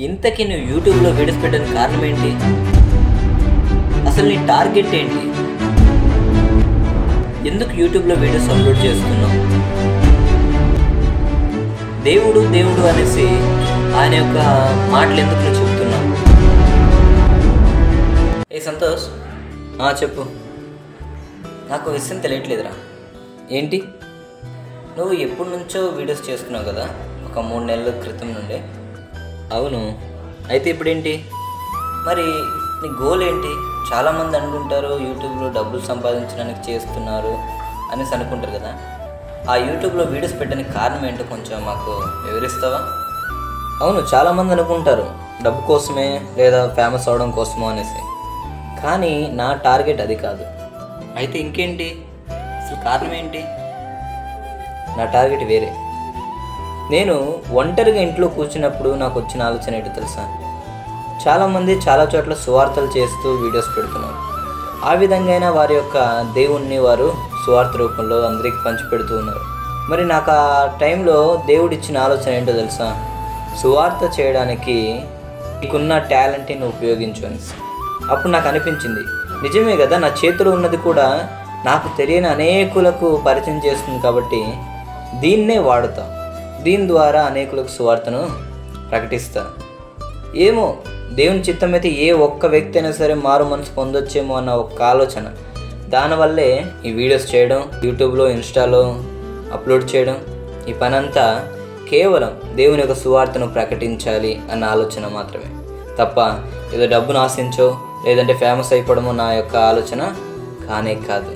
ఇంతకీ నువ్వు యూట్యూబ్లో వీడియోస్ పెట్టడానికి కారణం ఏంటి? అసలు నీ టార్గెట్ ఏంటి? ఎందుకు యూట్యూబ్లో వీడియోస్ అప్లోడ్ చేస్తున్నావు? దేవుడు దేవుడు అనేసి ఆయన యొక్క మాటలు ఎందుకు నువ్వు చెప్తున్నావు? ఏ సంతోష్, చెప్పు. నాకు విషయం తెలియట్లేదురా. ఏంటి? నువ్వు ఎప్పటి నుంచో వీడియోస్ చేస్తున్నావు కదా, ఒక 3 నెలల క్రితం నుండి. అవును, అయితే ఇప్పుడేంటి మరి? నీ గోల్ ఏంటి? చాలామంది అనుకుంటారు యూట్యూబ్లో డబ్బులు సంపాదించడానికి చేస్తున్నారు అనేసి అనుకుంటారు కదా. ఆ యూట్యూబ్లో వీడియోస్ పెట్టడానికి కారణం ఏంటో కొంచెం మాకు వివరిస్తావా? అవును, చాలామంది అనుకుంటారు డబ్బు కోసమే లేదా ఫేమస్ అవడం కోసమో అనేసి, కానీ నా టార్గెట్ అది కాదు. అయితే ఇంకేంటి? అసలు కారణం ఏంటి? నా టార్గెట్ వేరే. నేను ఒంటరిగా ఇంట్లో కూర్చున్నప్పుడు నాకు వచ్చిన ఆలోచన ఏంటో తెలుసా? చాలామంది చాలా చోట్ల సువార్తలు చేస్తూ వీడియోస్ పెడుతున్నారు. ఆ విధంగా వారి యొక్క దేవుణ్ణి వారు సువార్త రూపంలో అందరికీ పంచిపెడుతూ ఉన్నారు. మరి నాకు ఆ టైంలో దేవుడు ఇచ్చిన ఆలోచన ఏంటో తెలుసా? సువార్త చేయడానికి నీకున్న టాలెంట్ని ఉపయోగించు అనేసి. అప్పుడు నాకు అనిపించింది, నిజమే కదా, నా చేతిలో ఉన్నది కూడా నాకు తెలియని అనేకులకు పరిచయం చేస్తుంది కాబట్టి దీన్నే వాడుతా. దీని ద్వారా అనేకులకు సువార్తను ప్రకటిస్తా. ఏమో, దేవుని చిత్తం అయితే ఏ ఒక్క వ్యక్తి అయినా సరే మారు మనసు పొందొచ్చేమో అన్న ఒక్క ఆలోచన. దానివల్లే ఈ వీడియోస్ చేయడం, యూట్యూబ్లో ఇన్స్టాలో అప్లోడ్ చేయడం. ఈ పనంతా కేవలం దేవుని యొక్క సువార్తను ప్రకటించాలి అన్న ఆలోచన మాత్రమే తప్ప ఏదో డబ్బును ఆశించో లేదంటే ఫేమస్ అయిపోవడమో నా యొక్క ఆలోచన కానే కాదు.